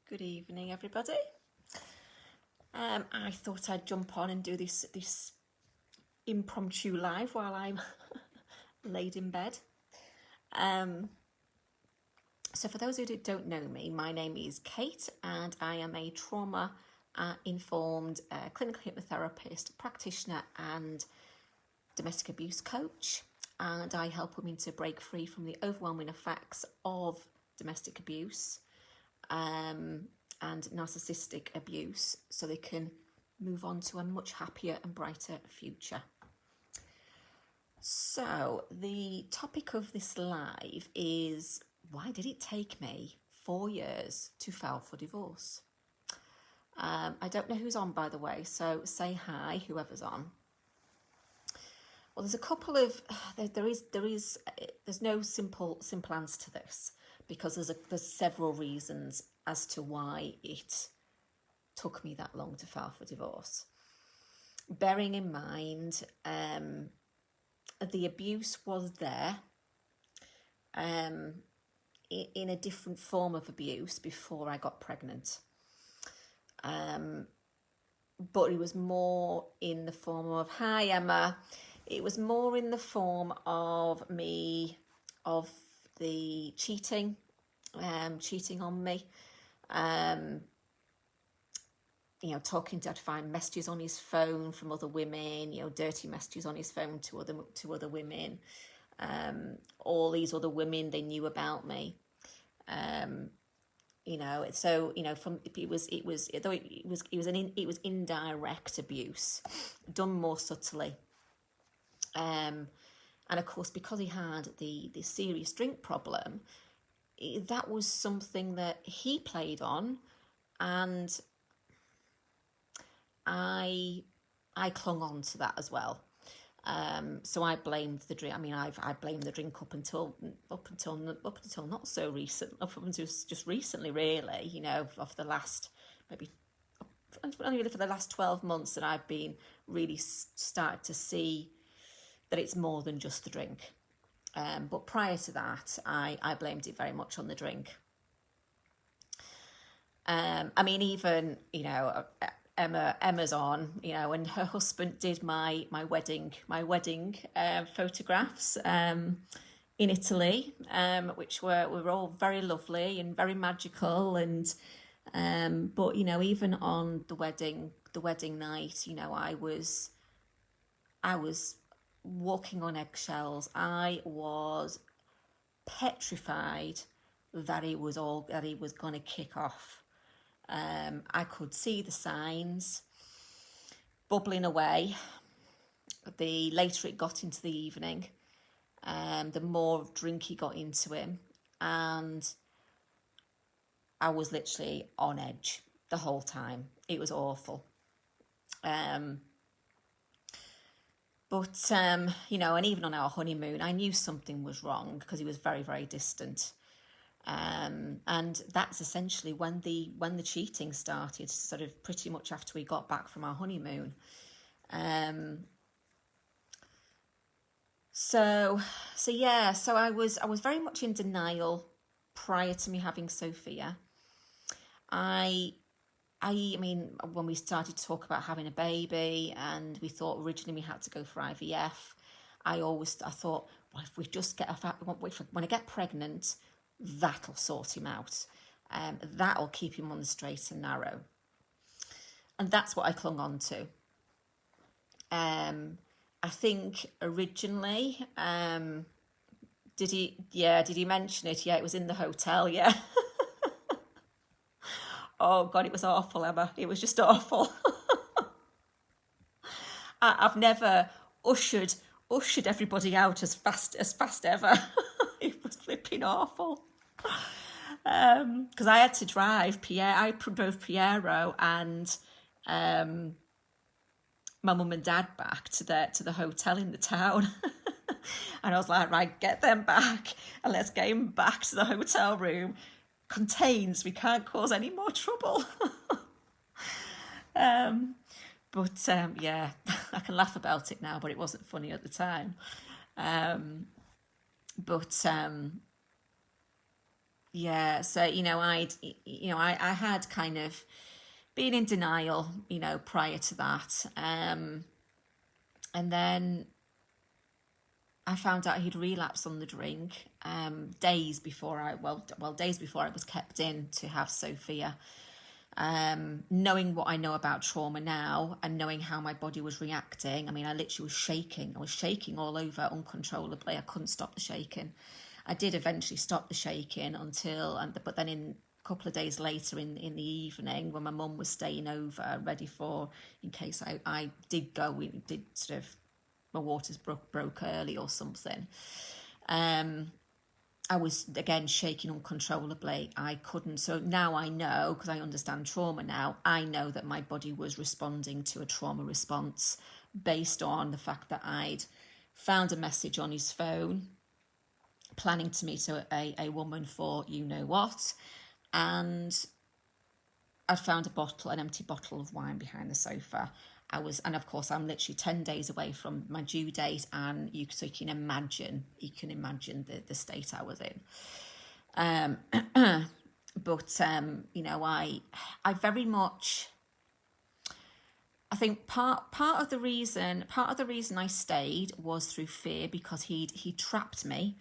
Good evening, everybody. I thought I'd jump on and do this impromptu live while I'm laid in bed. So for those who don't know me, my name is Kate and I am a trauma-informed clinical hypnotherapist, practitioner and domestic abuse coach. And I help women to break free from the overwhelming effects of domestic abuse and narcissistic abuse so they can move on to a much happier and brighter future. So the topic of this live is, why did it take me 4 years to file for divorce? I don't know who's on, by the way, so say hi, whoever's on. Well, there's a couple of, there's no simple answer to this, because there's several reasons as to why it took me that long to file for divorce. Bearing in mind, the abuse was there, in a different form of abuse before I got pregnant. But it was more in the form of, hi Emma, it was more in the form of the cheating on me, talking to, I'd find messages on his phone from other women, dirty messages on his phone to other women. All these other women, they knew about me. So it was indirect abuse, done more subtly. And of course, because he had the serious drink problem, that was something that he played on, and I clung on to that as well. So I blamed the drink. I mean, I blamed the drink up until not so recent, up until just recently, really. Of the last only really for the last 12 months that I've been really started to see that it's more than just the drink. But prior to that, I blamed it very much on the drink. I mean, even, Emma's on, and her husband did my wedding photographs in Italy, which were all very lovely and very magical. And but even on the wedding night, I was walking on eggshells. I was petrified that it was going to kick off. I could see the signs bubbling away. The later it got into the evening, the more drink he got into him, and I was literally on edge the whole time. It was awful. But and even on our honeymoon, I knew something was wrong because he was very, very distant. And that's essentially when the cheating started, sort of pretty much after we got back from our honeymoon. So I was very much in denial prior to me having Sophia. I mean, when we started to talk about having a baby, and we thought originally we had to go for IVF, I thought, well, if we just when I get pregnant, that'll sort him out. That'll keep him on the straight and narrow. And that's what I clung on to. I think originally, did he mention it? Yeah, it was in the hotel, yeah. Oh God, it was awful, Emma. It was just awful. I've never ushered everybody out as fast ever. It was flipping awful. Because I had to drive I drove Piero and my mum and dad back to the hotel in the town. And I was like, right, get them back and let's get him back to the hotel room. Contained, we can't cause any more trouble. Yeah, I can laugh about it now, but it wasn't funny at the time. Yeah, so I had kind of been in denial, prior to that, and then I found out he'd relapsed on the drink, days before days before I was kept in to have Sophia. Knowing what I know about trauma now and knowing how my body was reacting, I mean, I literally was shaking. I was shaking all over uncontrollably. I couldn't stop the shaking. I did eventually stop the shaking but then in a couple of days later in the evening, when my mum was staying over, ready for, in case I did go, we did sort of, my waters broke early or something. I was again shaking uncontrollably. I couldn't. So now I know, because I understand trauma now, I know that my body was responding to a trauma response based on the fact that I'd found a message on his phone, planning to meet a woman for you know what, and I'd found an empty bottle of wine behind the sofa. And of course, I'm literally 10 days away from my due date, and you can imagine the state I was in. But I very much, I think part of the reason I stayed was through fear, because he trapped me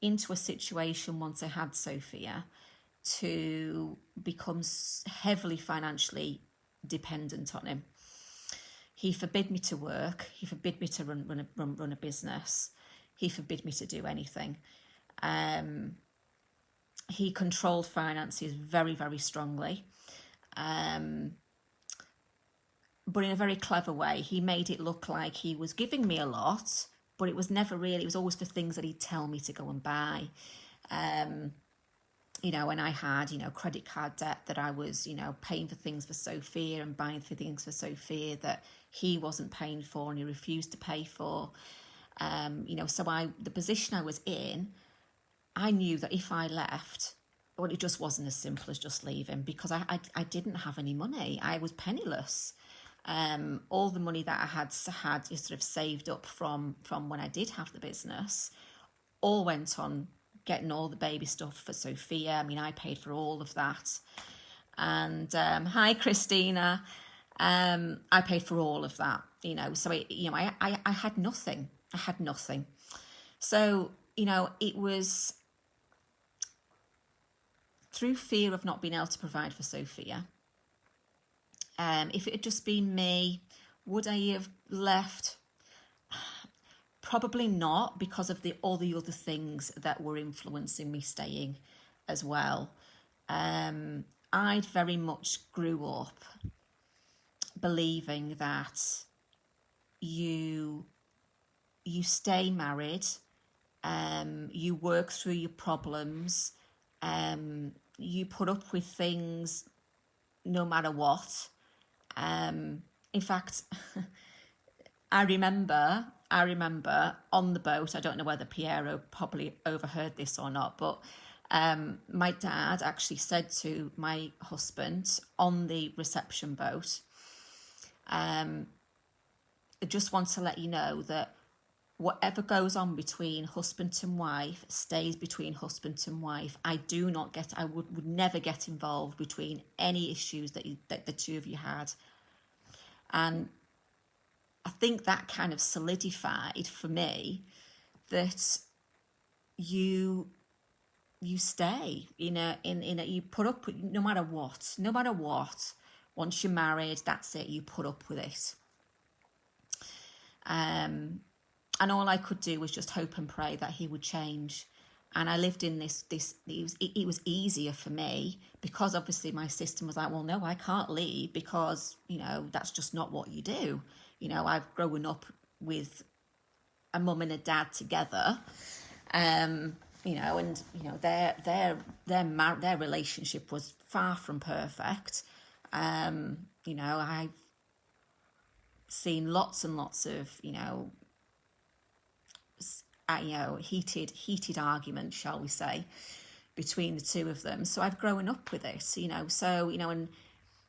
into a situation once I had Sophia to become heavily financially dependent on him. He forbid me to work. He forbid me to run a business. He forbid me to do anything. He controlled finances very, very strongly. But in a very clever way. He made it look like he was giving me a lot, but it was never really, it was always for things that he'd tell me to go and buy. And I had, credit card debt that I was, paying for things for Sophia and buying for things for Sophia that he wasn't paying for and he refused to pay for. So the position I was in, I knew that if I left, well, it just wasn't as simple as just leaving, because I didn't have any money. I was penniless. All the money that I had sort of saved up from when I did have the business all went on getting all the baby stuff for Sophia. I mean, I paid for all of that. And hi, Christina. I paid for all of that, so I had nothing. I had nothing. So, it was through fear of not being able to provide for Sophia. If it had just been me, would I have left? Probably not, because of all the other things that were influencing me staying as well. I'd very much grew up believing that you stay married, you work through your problems, you put up with things no matter what. In fact, I remember on the boat, I don't know whether Piero probably overheard this or not, but my dad actually said to my husband on the reception boat, I just want to let you know that whatever goes on between husband and wife stays between husband and wife. I would never get involved between any issues that the two of you had. And I think that kind of solidified for me that you stay you put up with, no matter what. Once you're married, that's it. You put up with it. And all I could do was just hope and pray that he would change. And I lived in this it was easier for me, because obviously my system was like, well, no, I can't leave, because that's just not what you do. I've grown up with a mum and a dad together, and their relationship was far from perfect. I've seen lots and lots of heated arguments, shall we say, between the two of them. So I've grown up with it, and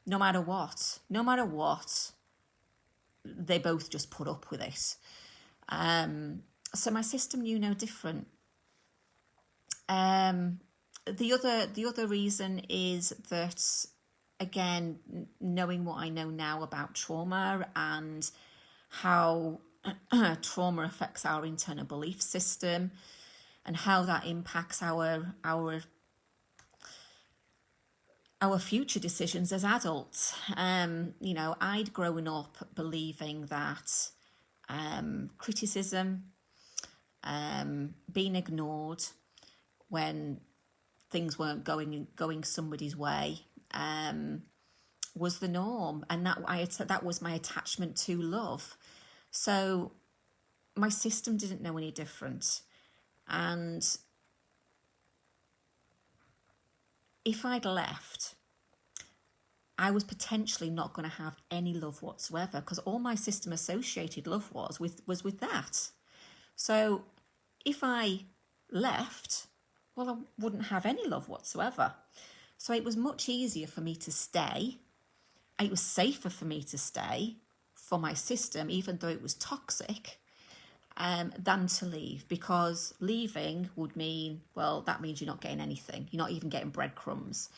no matter what, they both just put up with it. So my system knew no different. the other reason is that, again, knowing what I know now about trauma and how trauma affects our internal belief system and how that impacts our future decisions as adults. I'd grown up believing that criticism, being ignored when things weren't going somebody's way, was the norm, and that was my attachment to love. So my system didn't know any different, and if I'd left, I was potentially not going to have any love whatsoever, because all my system associated love was with that. So if I left, well, I wouldn't have any love whatsoever. So it was much easier for me to stay. It was safer for me to stay for my system, even though it was toxic, than to leave, because leaving would mean, well, that means you're not getting anything. You're not even getting breadcrumbs.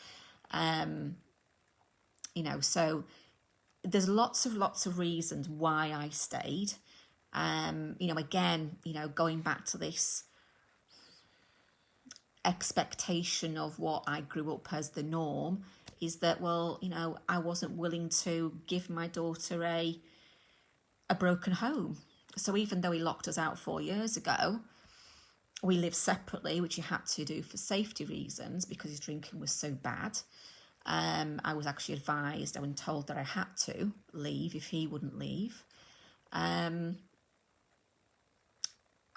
So there's lots of reasons why I stayed. Going back to this expectation of what I grew up as the norm, is that, well, I wasn't willing to give my daughter a broken home. So even though he locked us out 4 years ago, we lived separately, which he had to do for safety reasons because his drinking was so bad. I was actually advised and told that I had to leave if he wouldn't leave.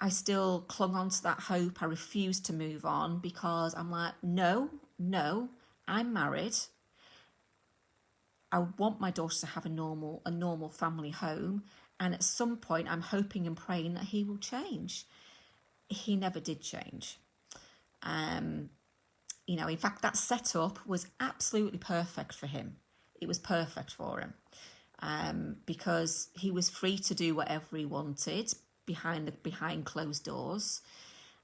I still clung on to that hope. I refused to move on because I'm like, no, I'm married. I want my daughter to have a normal family home. And at some point, I'm hoping and praying that he will change. He never did change. In fact, that setup was absolutely perfect for him. It was perfect for him, because he was free to do whatever he wanted behind closed doors,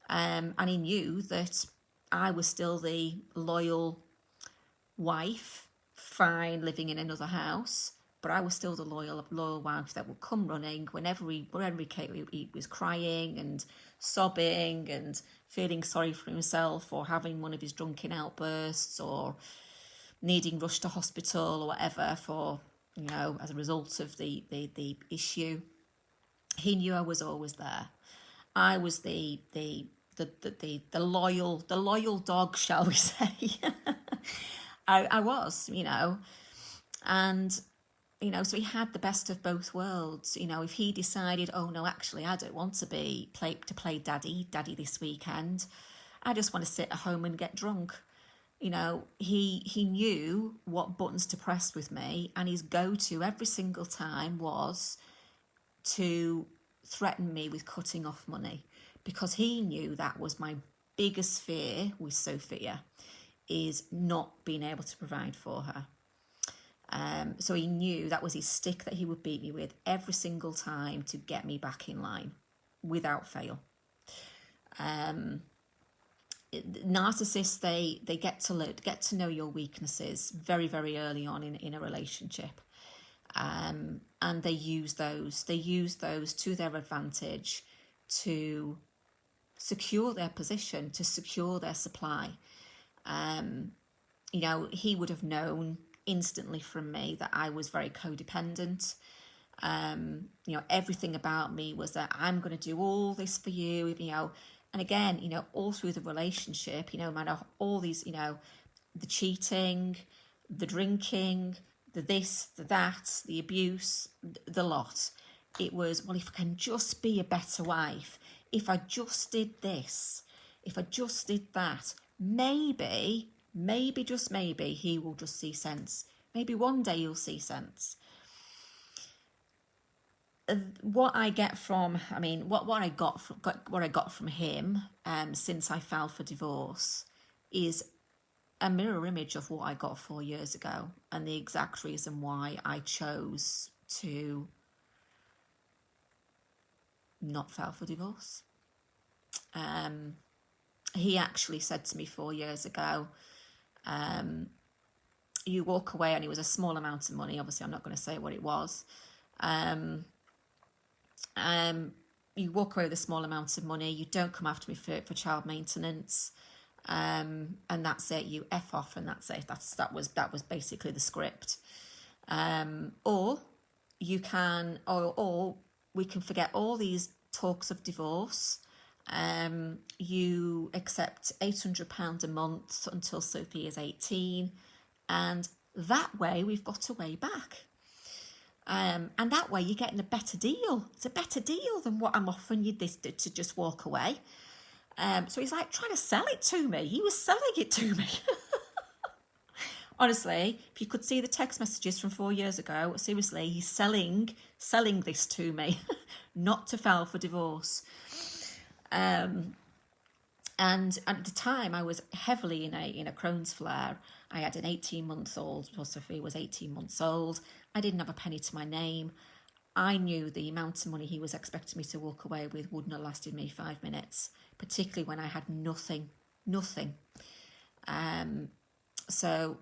and he knew that I was still the loyal wife, fine, living in another house, but I was still the loyal wife that would come running whenever he came. He was crying and sobbing and feeling sorry for himself, or having one of his drunken outbursts, or needing rushed to hospital or whatever as a result of the issue. He knew I was always there. I was the loyal dog, shall we say? I was, and so he had the best of both worlds. If he decided, oh no, actually I don't want to play daddy this weekend, I just want to sit at home and get drunk. He knew what buttons to press with me, and his go-to every single time was to threaten me with cutting off money, because he knew that was my biggest fear with Sophia, is not being able to provide for her. So he knew that was his stick that he would beat me with every single time to get me back in line, without fail. Narcissists, they get to know your weaknesses very, very early on in a relationship, and they use those to their advantage to secure their position, to secure their supply. He would have known instantly from me that I was very codependent. Everything about me was that I'm going to do all this for you, and again, all through the relationship, no matter all these, the cheating, the drinking, the this, the that, the abuse, the lot. It was, well, if I can just be a better wife, if I just did this, if I just did that, maybe, just maybe, he will just see sense. Maybe one day you'll see sense. What I got from him, since I filed for divorce, is a mirror image of what I got 4 years ago, and the exact reason why I chose to not file for divorce. he actually said to me 4 years ago, you walk away, and it was a small amount of money. Obviously, I'm not going to say what it was. You walk away with a small amount of money. You don't come after me for child maintenance. And that's it. You F off, and that's it. That was basically the script. Or you can, or we can forget all these talks of divorce. You accept £800 a month until Sophie is 18, and that way we've got a way back. And that way you're getting a better deal. It's a better deal than what I'm offering you this to just walk away. So he's like trying to sell it to me. He was selling it to me. Honestly, if you could see the text messages from 4 years ago, seriously, he's selling this to me, not to file for divorce. And at the time, I was heavily in a Crohn's flare. I had an 18-month-old. Well, Sophie was 18 months old. I didn't have a penny to my name. I knew the amount of money he was expecting me to walk away with wouldn't have lasted me 5 minutes, particularly when I had nothing. So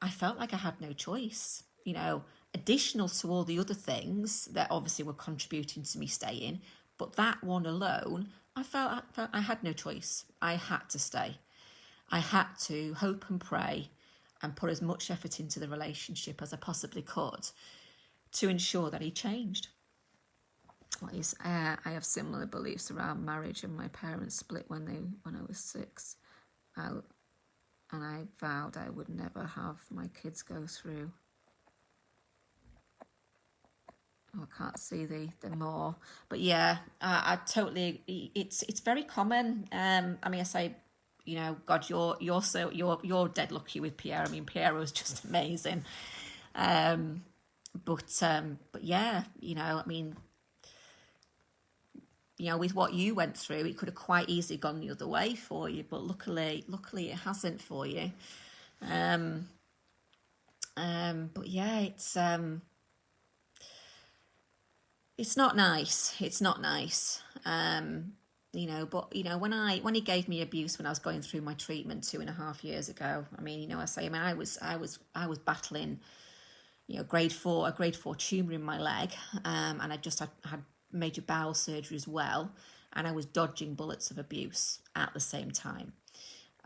I felt like I had no choice, additional to all the other things that obviously were contributing to me staying. But that one alone, I felt I had no choice. I had to stay. I had to hope and pray and put as much effort into the relationship as I possibly could to ensure that he changed. I have similar beliefs around marriage, and my parents split when I was 6. And I vowed I would never have my kids go through. I can't see the more, but yeah, I totally. It's very common. I say, God, you're dead lucky with Pierre. I mean, Pierre was just amazing. But yeah, with what you went through, it could have quite easily gone the other way for you. But luckily it hasn't for you. But yeah, it's not nice. It's not nice. But when he gave me abuse when I was going through my treatment 2.5 years ago, I was battling, a grade 4 tumor in my leg, and I just had major bowel surgery as well, and I was dodging bullets of abuse at the same time.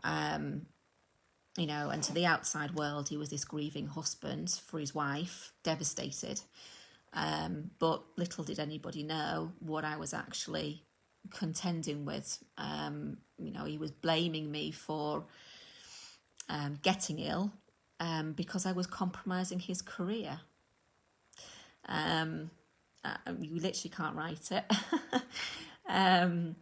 And to the outside world, he was this grieving husband for his wife, devastated. But little did anybody know what I was actually contending with. He was blaming me for getting ill because I was compromising his career. You literally can't write it. And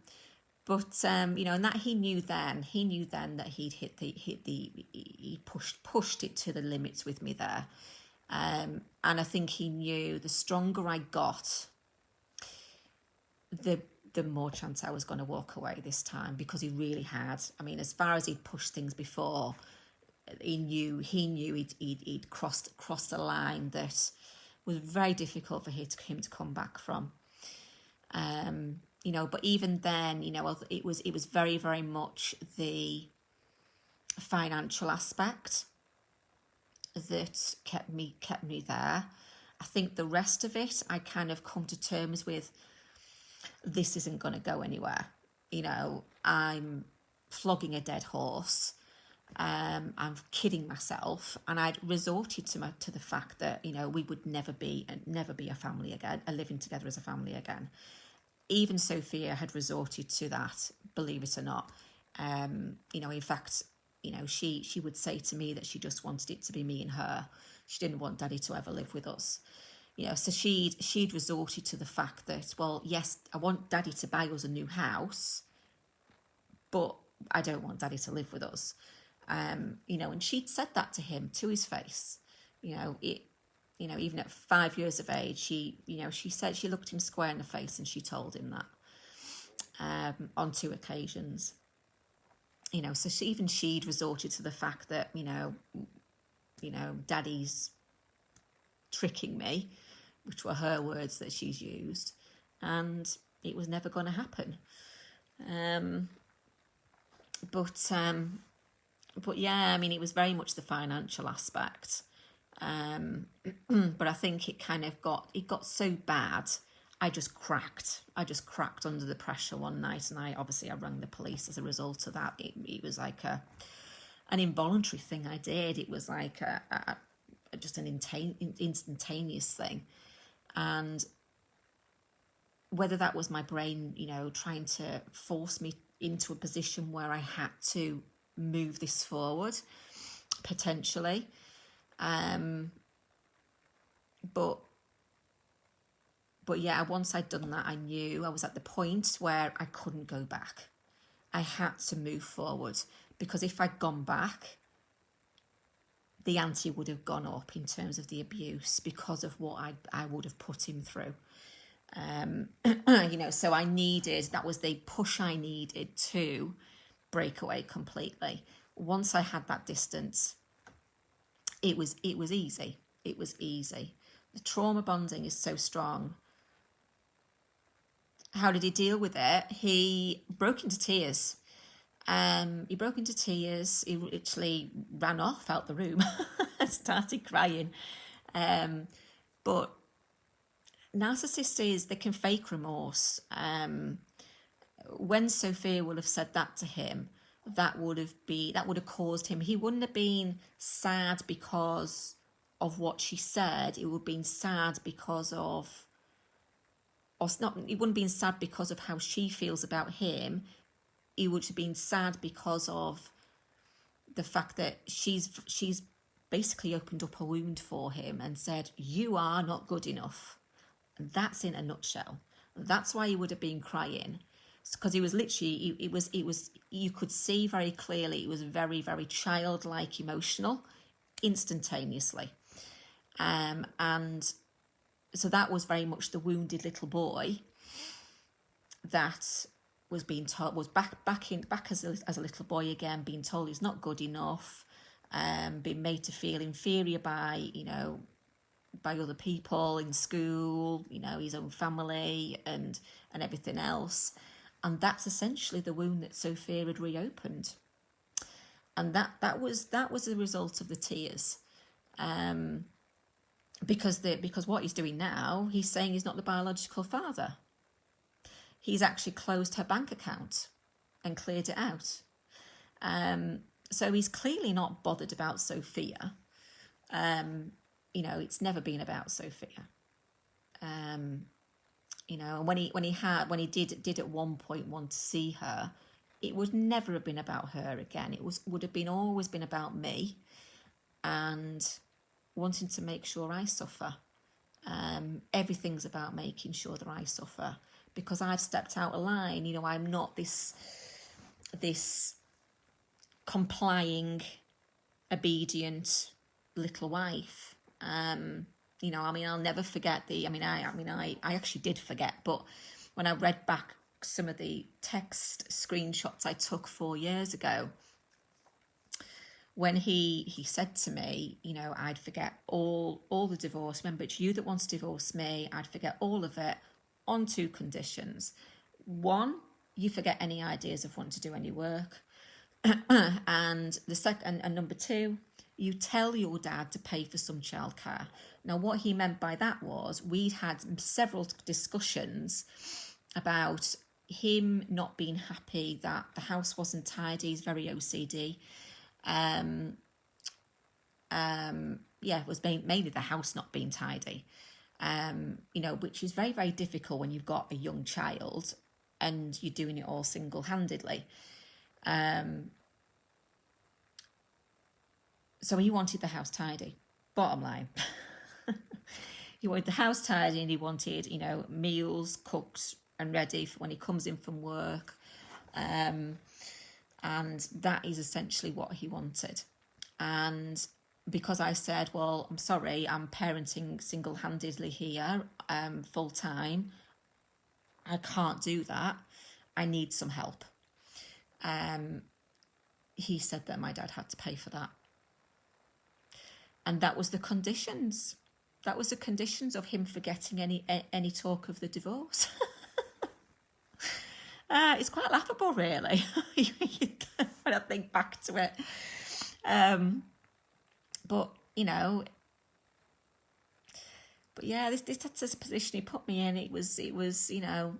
that he knew then that he pushed it to the limits with me there. And I think he knew the stronger I got, the more chance I was going to walk away this time, because he really had. As far as he'd pushed things before, he knew he'd crossed a line that was very difficult for him to come back from. But even then, it was very, very much the financial aspect that kept me there. I think the rest of it, I kind of come to terms with, this isn't going to go anywhere. I'm flogging a dead horse. I'm kidding myself, and I'd resorted to the fact that we would never be a family again, living together as a family again. Even Sophia had resorted to that, believe it or not. In fact, she would say to me that she just wanted it to be me and her. She didn't want Daddy to ever live with us. So she'd resorted to the fact that, well, yes, I want Daddy to buy us a new house, but I don't want Daddy to live with us. And she'd said that to him to his face. Even at 5 years of age, she said, she looked him square in the face and she told him that on 2 occasions. So she'd resorted to the fact that, Daddy's tricking me, which were her words that she's used, and it was never going to happen. But yeah, I mean, it was very much the financial aspect. But I think it kind of got so bad. I just cracked. I just cracked under the pressure one night, and I rang the police as a result of that. It was like an involuntary thing I did. It was like just an instantaneous thing, and whether that was my brain, trying to force me into a position where I had to move this forward, potentially. But yeah, once I'd done that, I knew I was at the point where I couldn't go back. I had to move forward, because if I'd gone back, the ante would have gone up in terms of the abuse because of what I would have put him through. So that was the push I needed to break away completely. Once I had that distance, it was easy. It was easy. The trauma bonding is so strong. How did he deal with it? He broke into tears. He literally ran off out the room and started crying. But narcissists, they can fake remorse. When Sophia will have said that to him, that would have caused him. He wouldn't have been sad because of what she said. It would have been sad because of, or not. He wouldn't have been sad because of how she feels about him. He would have been sad because of the fact that she's basically opened up a wound for him and said, "You are not good enough." And that's in a nutshell. That's why he would have been crying, because he was literally, it was you could see very clearly it was very, very childlike, emotional, instantaneously. And so that was very much the wounded little boy that was being told, was back as a little boy again, being told he's not good enough, being made to feel inferior by other people in school, his own family and everything else. And that's essentially the wound that Sophia had reopened. And that was the result of the tears. Because what he's doing now, he's saying he's not the biological father. He's actually closed her bank account and cleared it out. So he's clearly not bothered about Sophia. It's never been about Sophia. And when he did at one point want to see her, it would never have been about her again. It would have been always been about me and wanting to make sure I suffer. Everything's about making sure that I suffer, because I've stepped out of line. I'm not this complying, obedient little wife. I'll never forget I actually did forget, but when I read back some of the text screenshots I took 4 years ago, when he said to me, I'd forget all the divorce. Remember, it's you that wants to divorce me. I'd forget all of it on 2 conditions. 1, you forget any ideas of wanting to do any work. And number 2, you tell your dad to pay for some childcare. Now, what he meant by that was we'd had several discussions about him not being happy that the house wasn't tidy. He's very OCD. It was mainly the house not being tidy, which is very, very difficult when you've got a young child and you're doing it all single-handedly. So he wanted the house tidy, bottom line. He wanted the house tidy, and he wanted, meals cooked and ready for when he comes in from work. And that is essentially what he wanted. And because I said, well, I'm sorry, I'm parenting single-handedly here, full time, I can't do that. I need some help. He said that my dad had to pay for that. And that was the conditions. That was the conditions of him forgetting any talk of the divorce. It's quite laughable, really, when I think back to it. But but yeah, that's the position he put me in. It was, and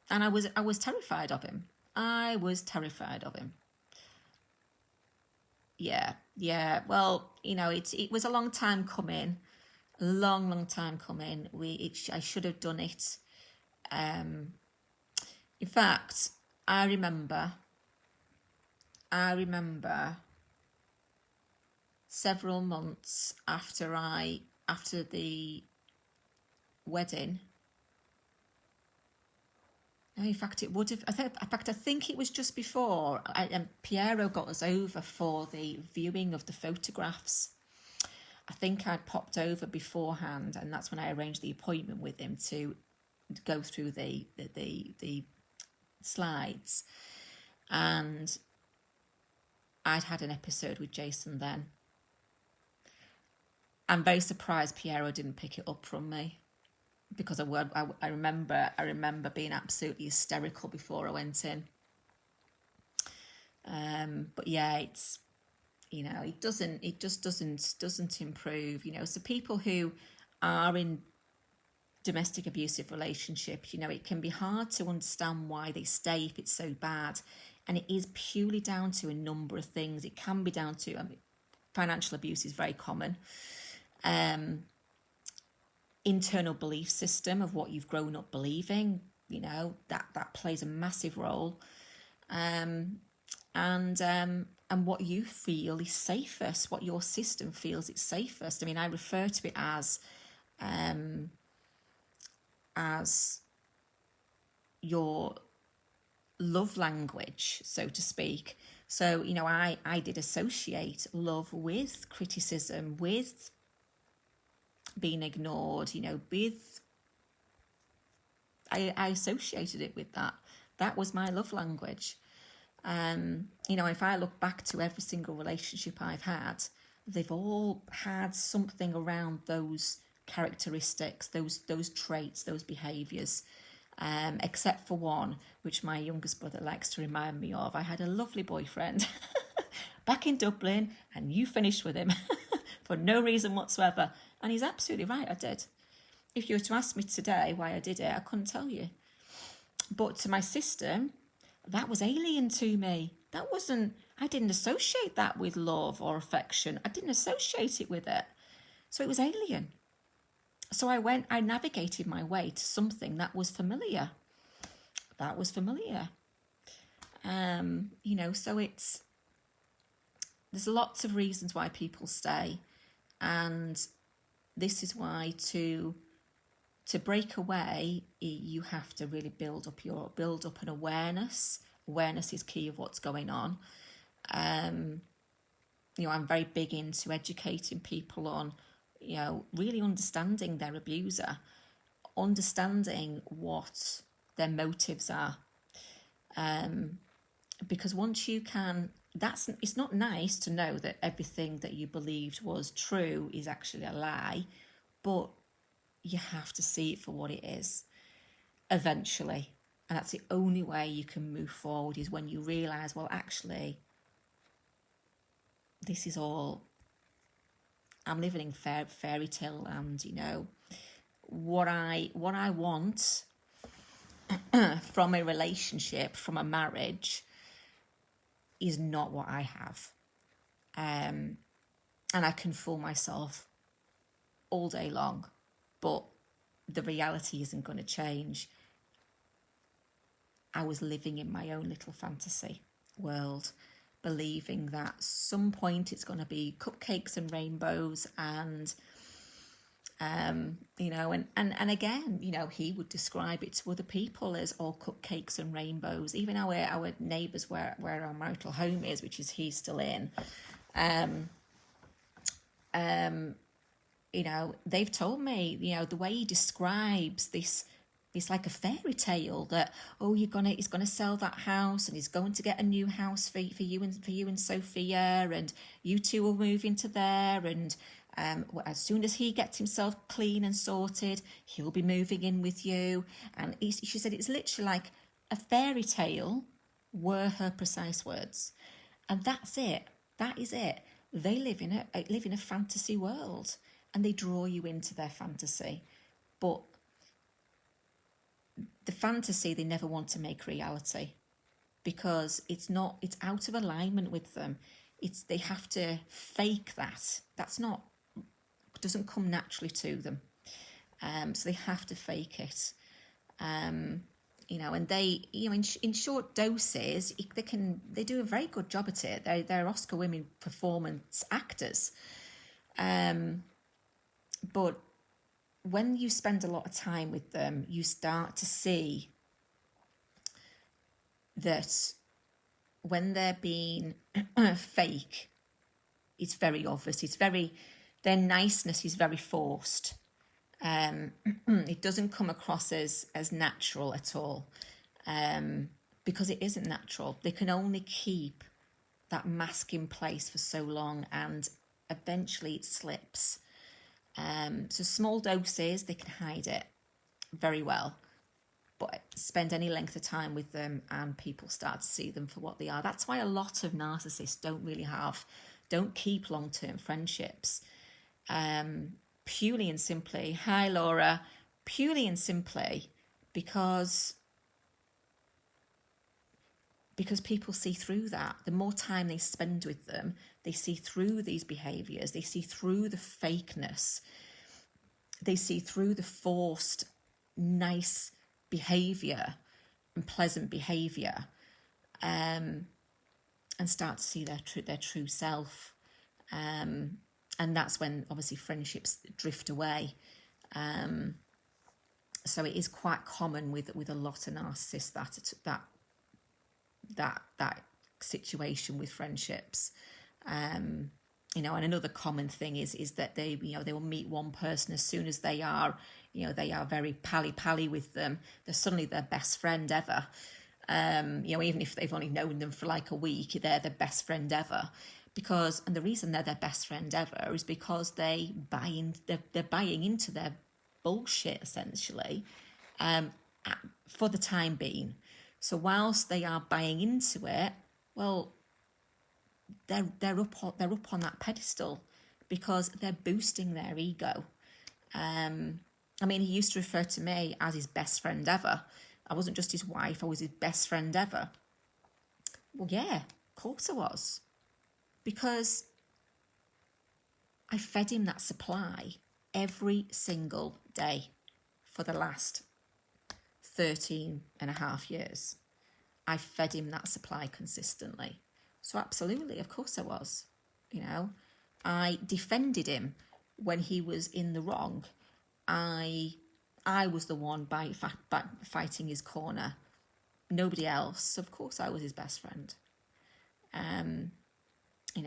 I was terrified of him. I was terrified of him. Yeah. Well, it was a long time coming, long time coming. I should have done it. In fact, I remember several months after the wedding. No, in fact, it would have. I think it was just before. And Piero got us over for the viewing of the photographs. I think I'd popped over beforehand, and that's when I arranged the appointment with him to go through the slides. And I'd had an episode with Jason then. I'm very surprised Piero didn't pick it up from me, because I remember being absolutely hysterical before I went in. But yeah, it's it just doesn't improve. So people who are in domestic abusive relationships, it can be hard to understand why they stay if it's so bad, and it is purely down to a number of things. It can be down to, financial abuse is very common. Internal belief system of what you've grown up believing, that plays a massive role, and what you feel is safest, what your system feels it's safest. I refer to it as your love language, so to speak. So I did associate love with criticism, with being ignored, I associated it with that. That was my love language. If I look back to every single relationship I've had, they've all had something around those characteristics, those traits, those behaviours, except for one, which my youngest brother likes to remind me of. I had a lovely boyfriend back in Dublin, and you finished with him for no reason whatsoever. And he's absolutely right, I did. If you were to ask me today why I did it, I couldn't tell you. But to my system, that was alien to me. I didn't associate that with love or affection. I didn't associate it with it. So it was alien. So I navigated my way to something that was familiar. So there's lots of reasons why people stay. And this is why to break away, you have to really build up an awareness. Awareness is key of what's going on. I'm very big into educating people on, really understanding their abuser, understanding what their motives are. Because once you can, it's not nice to know that everything that you believed was true is actually a lie, but you have to see it for what it is eventually. And that's the only way you can move forward, is when you realise, well, actually, this is all, I'm living in fairy tale land, what I want from a relationship, from a marriage, is not what I have. And I can fool myself all day long, but the reality isn't going to change. I was living in my own little fantasy world, believing that some point it's going to be cupcakes and rainbows, and and again, he would describe it to other people as all cupcakes and rainbows. Even our neighbours where our marital home is, which is he's still in, they've told me, the way he describes this, it's like a fairy tale that, he's gonna sell that house, and he's going to get a new house for you and Sophia, and you two will move into there, and as soon as he gets himself clean and sorted, he'll be moving in with you. And she said it's literally like A fairy tale were her precise words. And that's it. That is it. They live in a fantasy world, and they draw you into their fantasy. But the fantasy they never want to make reality, because it's out of alignment with them. They have to fake that. Doesn't come naturally to them. So they have to fake it. And they, in short doses, they do a very good job at it. They're Oscar winning performance actors. But when you spend a lot of time with them, you start to see that when they're being fake, it's very obvious. Their niceness is very forced. It doesn't come across as natural at all, because it isn't natural. They can only keep that mask in place for so long, and eventually it slips. So small doses, they can hide it very well, but spend any length of time with them and people start to see them for what they are. That's why a lot of narcissists don't keep long-term friendships. Purely and simply, hi Laura, purely and simply because people see through that. The more time they spend with them, they see through these behaviours, they see through the fakeness, they see through the forced, nice behaviour and pleasant behaviour, and start to see their true self. And that's when obviously friendships drift away. So it is quite common with a lot of narcissists that situation with friendships. And another common thing is that they will meet one person as soon as they are very pally with them. They're suddenly their best friend ever. Even if they've only known them for like a week, they're their best friend ever. And the reason they're their best friend ever is because they're buying into their bullshit, essentially, for the time being. So whilst they are buying into it, well, they're up on that pedestal because they're boosting their ego. He used to refer to me as his best friend ever. I wasn't just his wife, I was his best friend ever. Well, yeah, of course I was. Because I fed him that supply every single day for the last 13 and a half years. I fed him that supply consistently. So absolutely, of course I was. I defended him when he was in the wrong. I was the one fighting his corner. Nobody else. So of course I was his best friend.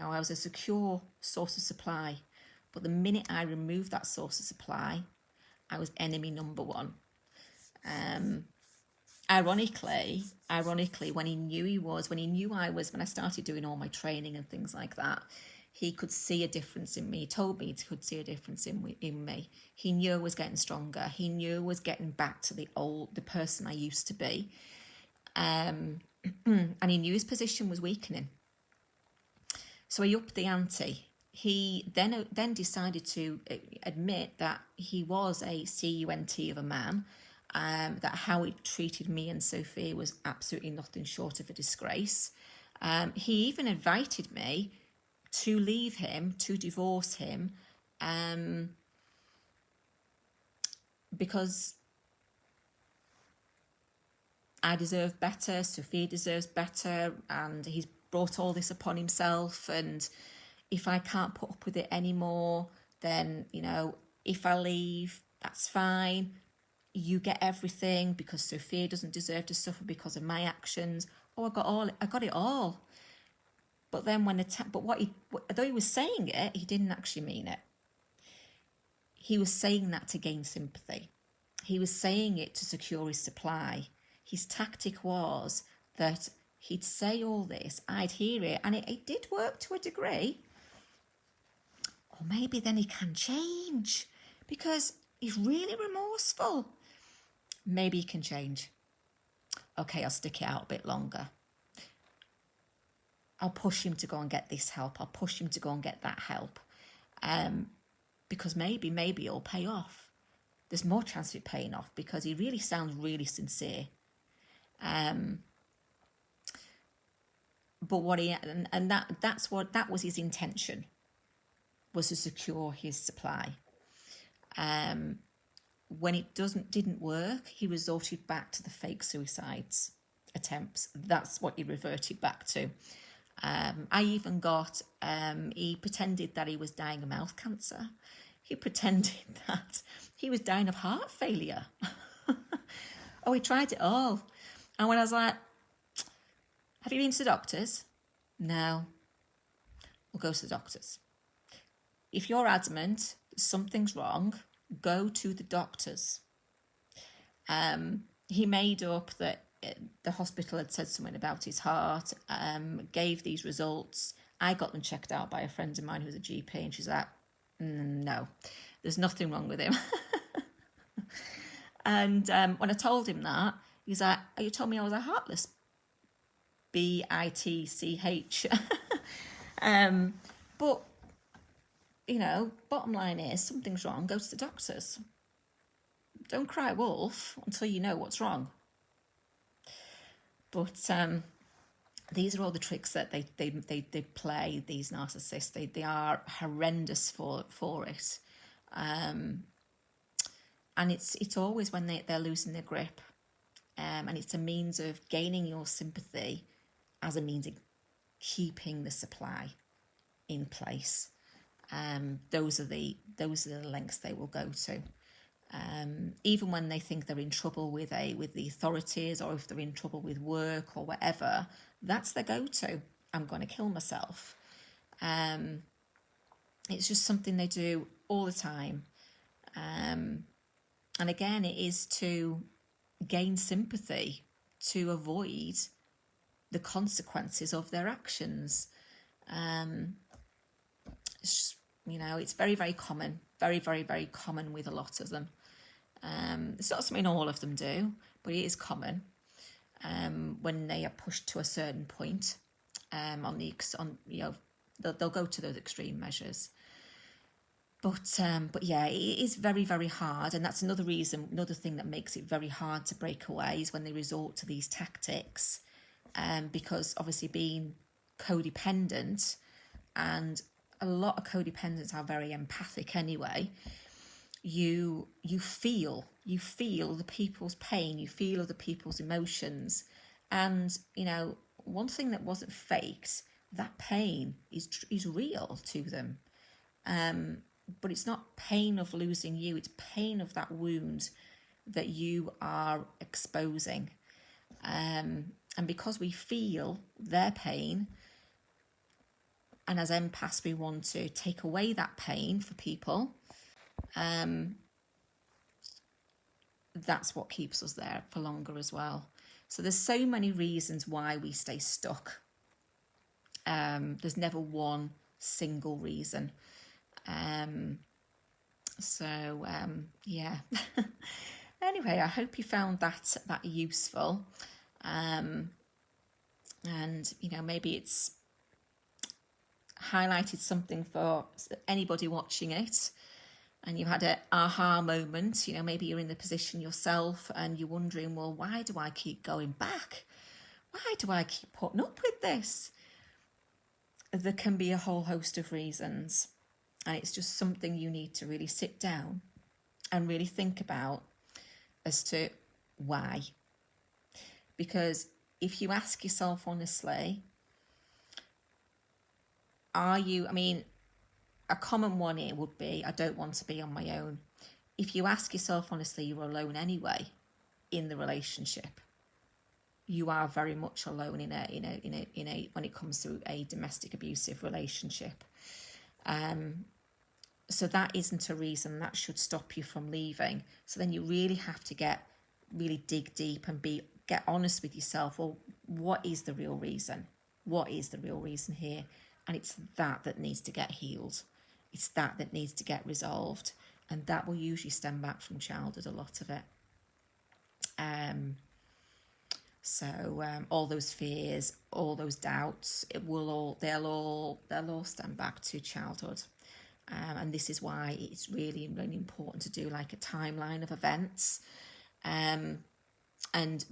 I was a secure source of supply. But the minute I removed that source of supply, I was enemy number one. Ironically, when I started doing all my training and things like that, he could see a difference in me. He told me he could see a difference in me. He knew I was getting stronger. He knew I was getting back to the person I used to be. And he knew his position was weakening. So he upped the ante. He then decided to admit that he was a cunt of a man, that how he treated me and Sophia was absolutely nothing short of a disgrace. He even invited me to leave him, to divorce him, because I deserve better, Sophia deserves better, and he's brought all this upon himself, and if I can't put up with it anymore, then, if I leave, that's fine. You get everything because Sophia doesn't deserve to suffer because of my actions. Oh, I got it all. But then although he was saying it, he didn't actually mean it. He was saying that to gain sympathy. He was saying it to secure his supply. His tactic was that he'd say all this, I'd hear it, and it did work to a degree. Or maybe then he can change because he's really remorseful. Maybe he can change. okay, I'll stick it out a bit longer. I'll push him to go and get this help. I'll push him to go and get that help. Because maybe it'll pay off. There's more chance of it paying off because he really sounds really sincere. But what he, and that was his intention, was to secure his supply. When it didn't work, he resorted back to the fake suicides attempts. That's what he reverted back to. I even got, he pretended that he was dying of mouth cancer. He pretended that he was dying of heart failure. Oh, he tried it all. And when I was like, have you been to the doctors? No. We'll go to the doctors. If you're adamant something's wrong, go to the doctors. He made up that the hospital had said something about his heart, gave these results. I got them checked out by a friend of mine who's a GP, and she's like, no, there's nothing wrong with him. And when I told him that, he's like, oh, you told me I was a heartless bitch. But, you know, bottom line is something's wrong, go to the doctors. Don't cry wolf until you know what's wrong. But these are all the tricks that they play, these narcissists. They are horrendous for it. And it's always when they're losing their grip. And it's a means of gaining your sympathy as a means of keeping the supply in place. Those are the lengths they will go to. Even when they think they're in trouble with the authorities, or if they're in trouble with work or whatever, that's their go-to. I'm going to kill myself. It's just something they do all the time. And again, it is to gain sympathy, to avoid the consequences of their actions. It's just, you know, it's very, very common, very, very, very common with a lot of them. It's not something all of them do, but it is common when they are pushed to a certain point. They'll go to those extreme measures. But yeah, it is very, very hard, and that's another thing that makes it very hard to break away is when they resort to these tactics, because obviously being codependent, and a lot of codependents are very empathic anyway. You feel the people's pain, you feel other people's emotions, and you know, one thing that wasn't faked, that pain is real to them. But it's not pain of losing you, it's pain of that wound that you are exposing. And because we feel their pain, and as empaths we want to take away that pain for people, that's what keeps us there for longer as well. So there's so many reasons why we stay stuck. There's never one single reason. Yeah. Anyway, I hope you found that useful. And, you know, maybe it's highlighted something for anybody watching it, and you had an aha moment. You know, maybe you're in the position yourself and you're wondering, well, why do I keep going back? Why do I keep putting up with this? There can be a whole host of reasons. And it's just something you need to really sit down and really think about as to why. Because if you ask yourself honestly, a common one here would be, I don't want to be on my own. If you ask yourself honestly, you're alone anyway in the relationship. You are very much alone in a when it comes to a domestic abusive relationship. So that isn't a reason that should stop you from leaving. So then you really have to really dig deep and get honest with yourself. Well, what is the real reason? What is the real reason here? And it's that needs to get healed. It's that needs to get resolved. And that will usually stem back from childhood, a lot of it. So all those fears, all those doubts, they'll all stand back to childhood. And this is why it's really, really important to do like a timeline of events, and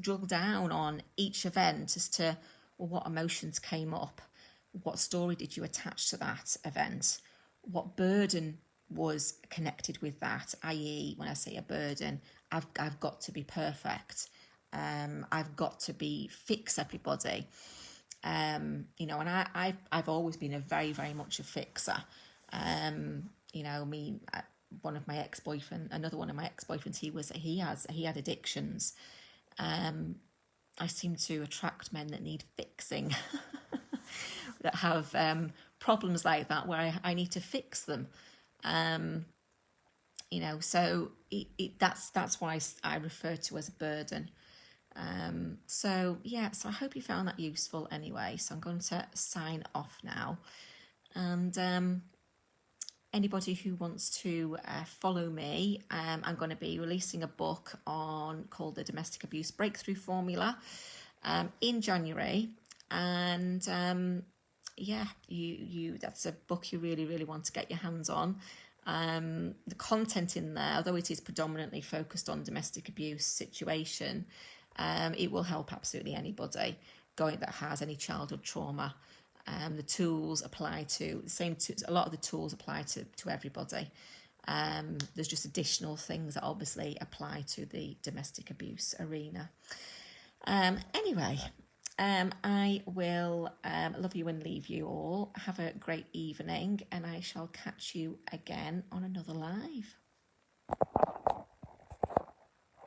drill down on each event as to, well, what emotions came up, what story did you attach to that event, what burden was connected with that, i.e. when I say a burden, I've got to be perfect, I've got to fix everybody, and I've always been a very, very much a fixer. One of my another one of my ex-boyfriends, he had addictions. I seem to attract men that need fixing, that have problems like that where I need to fix them. So that's why I refer to as a burden. So I hope you found that useful anyway. So I'm going to sign off now. And anybody who wants to follow me, I'm going to be releasing a book called The Domestic Abuse Breakthrough Formula in January. And that's a book you really, really want to get your hands on. The content in there, although it is predominantly focused on domestic abuse situation, it will help absolutely anybody that has any childhood trauma. The tools apply to a lot of the tools apply to everybody. There's just additional things that obviously apply to the domestic abuse arena. Anyway, I will love you and leave you all. Have a great evening, and I shall catch you again on another live.